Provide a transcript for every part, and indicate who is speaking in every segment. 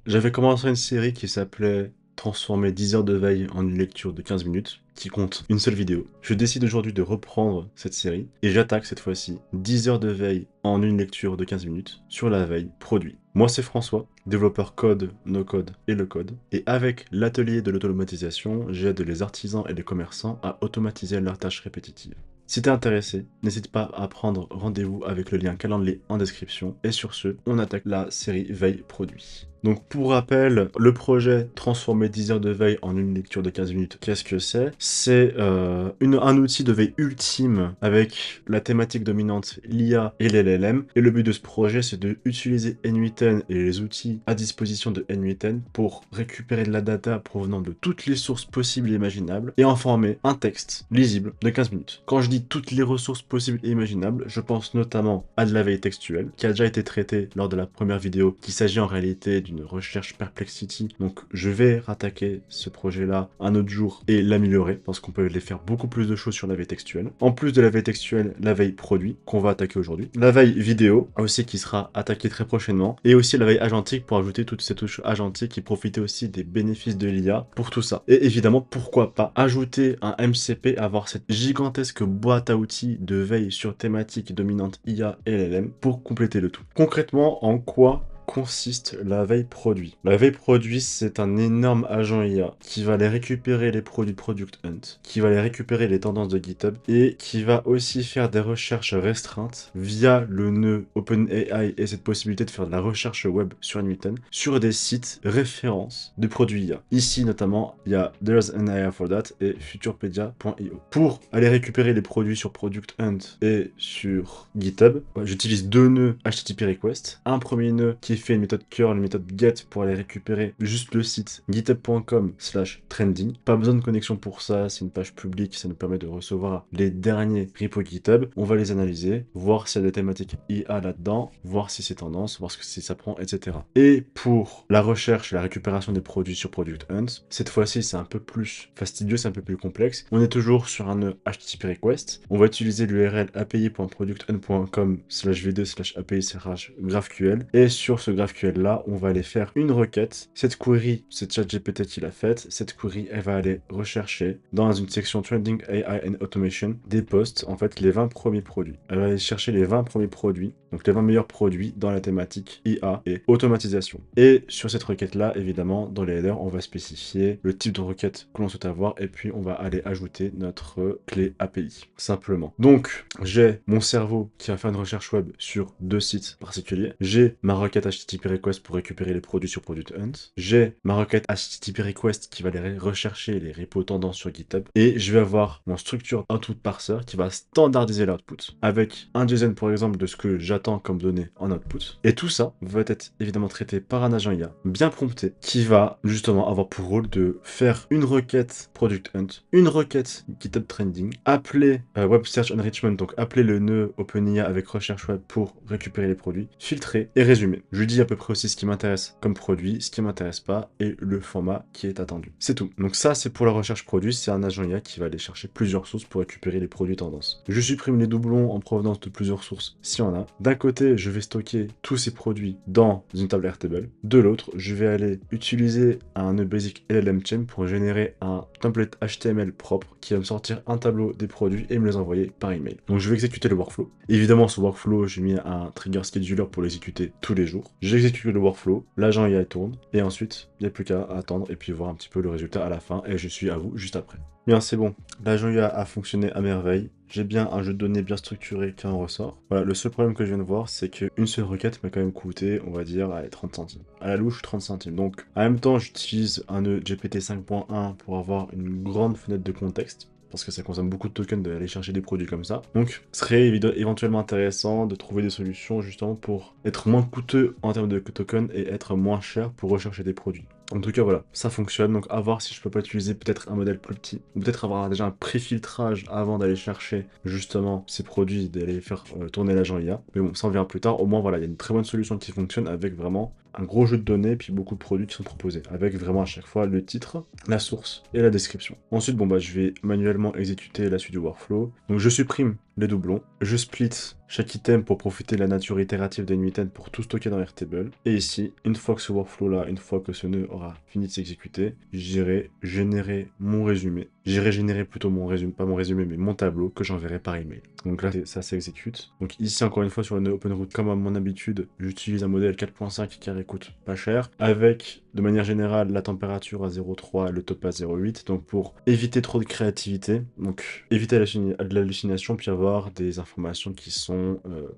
Speaker 1: J'avais commencé une série qui s'appelait Transformer 10 heures de veille en une lecture de 15 minutes, qui compte une seule vidéo. Je décide aujourd'hui de reprendre cette série, et j'attaque cette fois-ci 10 heures de veille en une lecture de 15 minutes sur la veille produit. Moi c'est François, développeur code, no code et le code, et avec l'atelier de l'automatisation, j'aide les artisans et les commerçants à automatiser leurs tâches répétitives. Si t'es intéressé, n'hésite pas à prendre rendez-vous avec le lien Calendly en description. Et sur ce, on attaque la série Veille Produit. Donc pour rappel, le projet Transformer 10 heures de veille en une lecture de 15 minutes, qu'est-ce que c'est? C'est un outil de veille ultime avec la thématique dominante l'IA et l'LLM. Et le but de ce projet, c'est d'utiliser N8N et les outils à disposition de N8N pour récupérer de la data provenant de toutes les sources possibles et imaginables et en former un texte lisible de 15 minutes. Quand je dis toutes les ressources possibles et imaginables, je pense notamment à de la veille textuelle, qui a déjà été traitée lors de la première vidéo, qu'il s'agit en réalité d'une recherche Perplexity. Donc je vais rattaquer ce projet-là un autre jour et l'améliorer, parce qu'on peut les faire beaucoup plus de choses sur la veille textuelle. En plus de la veille textuelle, la veille produit, qu'on va attaquer aujourd'hui. La veille vidéo, aussi qui sera attaquée très prochainement. Et aussi la veille agentique, pour ajouter toutes ces touches agentiques et profiter aussi des bénéfices de l'IA pour tout ça. Et évidemment, pourquoi pas ajouter un MCP, avoir cette gigantesque boîte à outils de veille sur thématique dominante IA et LLM pour compléter le tout. Concrètement, en quoi consiste la veille produit? La veille produit, c'est un énorme agent IA qui va aller récupérer les produits Product Hunt, qui va aller récupérer les tendances de GitHub et qui va aussi faire des recherches restreintes via le nœud OpenAI et cette possibilité de faire de la recherche web sur N8N sur des sites références de produits IA. Ici notamment, il y a There's an AI for that et futurepedia.io. Pour aller récupérer les produits sur Product Hunt et sur GitHub, j'utilise deux nœuds HTTP request. Un premier nœud qui fait une méthode curl, une méthode get pour aller récupérer juste le site github.com/trending. Pas besoin de connexion pour ça, c'est une page publique, ça nous permet de recevoir les derniers repos GitHub. On va les analyser, voir s'il y a des thématiques IA là-dedans, voir si c'est tendance, voir si ça prend, etc. Et pour la recherche et la récupération des produits sur Product Hunt, cette fois-ci c'est un peu plus fastidieux, c'est un peu plus complexe. On est toujours sur un nœud HTTP request. On va utiliser l'URL api.producthunt.com/api/GraphQL et sur ce GraphQL là, on va aller faire une requête. Cette query, c'est ChatGPT qui l'a faite. Cette query, elle va aller rechercher dans une section Trending AI and Automation des posts, en fait, les 20 premiers produits. Elle va aller chercher les 20 premiers produits, donc les 20 meilleurs produits dans la thématique IA et automatisation. Et sur cette requête-là, évidemment, dans les headers, on va spécifier le type de requête que l'on souhaite avoir et puis on va aller ajouter notre clé API, simplement. Donc, j'ai mon cerveau qui va faire une recherche web sur deux sites particuliers. J'ai ma requête HTTP request pour récupérer les produits sur Product Hunt. J'ai ma requête HTTP request qui va aller rechercher les repos tendances sur GitHub. Et je vais avoir mon structure output parser qui va standardiser l'output avec un JSON, par exemple, de ce que j'attends comme données en output. Et tout ça va être évidemment traité par un agent IA bien prompté qui va justement avoir pour rôle de faire une requête Product Hunt, une requête GitHub Trending, appeler Web Search Enrichment, donc appeler le nœud OpenIA avec recherche web pour récupérer les produits, filtrer et résumer. Je lui dis à peu près aussi ce qui m'intéresse comme produit, ce qui m'intéresse pas et le format qui est attendu. C'est tout. Donc ça, c'est pour la recherche produit, c'est un agent IA qui va aller chercher plusieurs sources pour récupérer les produits tendances. Je supprime les doublons en provenance de plusieurs sources si on a. D'un côté, je vais stocker tous ces produits dans une table Airtable. De l'autre, je vais aller utiliser un nœud basic LLM chain pour générer un template HTML propre qui va me sortir un tableau des produits et me les envoyer par email. Donc je vais exécuter le workflow. Évidemment, ce workflow, j'ai mis un trigger scheduler pour l'exécuter tous les jours. J'exécute le workflow, l'agent IA tourne, et ensuite, il n'y a plus qu'à attendre et puis voir un petit peu le résultat à la fin, et je suis à vous juste après. Bien, c'est bon. L'agent IA a fonctionné à merveille. J'ai bien un jeu de données bien structuré qui en ressort. Voilà, le seul problème que je viens de voir, c'est qu'une seule requête m'a quand même coûté, on va dire, allez, 30 centimes. À la louche, 30 centimes. Donc, en même temps, j'utilise un nœud GPT 5.1 pour avoir une grande fenêtre de contexte, parce que ça consomme beaucoup de tokens d'aller chercher des produits comme ça. Donc, ce serait éventuellement intéressant de trouver des solutions justement pour être moins coûteux en termes de tokens et être moins cher pour rechercher des produits. En tout cas, voilà, ça fonctionne, donc à voir si je peux pas utiliser peut-être un modèle plus petit, ou peut-être avoir déjà un pré-filtrage avant d'aller chercher justement ces produits, d'aller faire tourner l'agent IA. Mais bon, ça on verra plus tard. Au moins, voilà, il y a une très bonne solution qui fonctionne avec vraiment un gros jeu de données, puis beaucoup de produits qui sont proposés, avec vraiment à chaque fois le titre, la source et la description. Ensuite, bon bah je vais manuellement exécuter la suite du workflow. Donc je supprime les doublons, je split chaque item pour profiter de la nature itérative d'un item pour tout stocker dans Airtable. Et ici, une fois que ce workflow-là, une fois que ce nœud aura fini de s'exécuter, j'irai générer mon résumé. J'irai générer plutôt mon résumé, pas mon résumé, mais mon tableau que j'enverrai par email. Donc là, ça s'exécute. Donc ici, encore une fois, sur le nœud OpenRoute, comme à mon habitude, j'utilise un modèle 4.5 qui coûte pas cher, avec, de manière générale, la température à 0,3 et le top à 0,8. Donc pour éviter trop de créativité, donc éviter l'hallucination, puis avoir des informations qui sont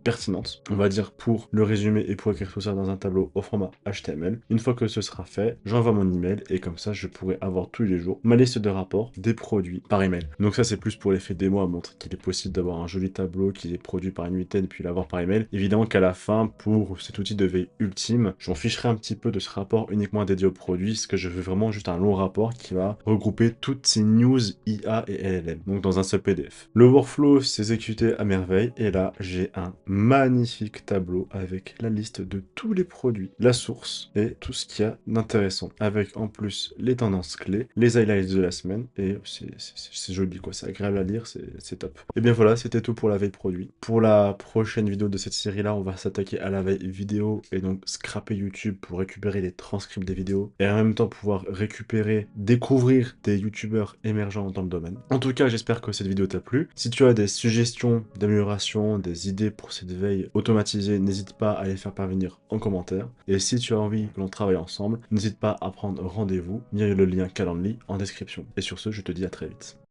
Speaker 1: pertinentes. On va dire pour le résumé et pour écrire tout ça dans un tableau au format HTML. Une fois que ce sera fait, j'envoie mon email et comme ça, je pourrai avoir tous les jours ma liste de rapports des produits par email. Donc ça, c'est plus pour l'effet démo à montrer qu'il est possible d'avoir un joli tableau qui est produit par une huitaine puis l'avoir par email. Évidemment qu'à la fin, pour cet outil de veille ultime, j'en ficherai un petit peu de ce rapport uniquement dédié aux produits, parce que je veux vraiment juste un long rapport qui va regrouper toutes ces news IA et LLM, donc dans un seul PDF. Le workflow s'est exécuté à merveille et là, j'ai un magnifique tableau avec la liste de tous les produits, la source et tout ce qu'il y a d'intéressant, avec en plus les tendances clés, les highlights de la semaine, et c'est joli quoi, c'est agréable à lire, c'est top. Et bien voilà, c'était tout pour la veille produit. Pour la prochaine vidéo de cette série-là, on va s'attaquer à la veille vidéo et donc scraper YouTube pour récupérer les transcripts des vidéos et en même temps pouvoir récupérer, découvrir des youtubeurs émergents dans le domaine. En tout cas, j'espère que cette vidéo t'a plu. Si tu as des suggestions d'amélioration, des idées pour cette veille automatisée, n'hésite pas à les faire parvenir en commentaire. Et si tu as envie que l'on travaille ensemble, n'hésite pas à prendre rendez-vous via le lien Calendly en description. Et sur ce, je te dis à très vite.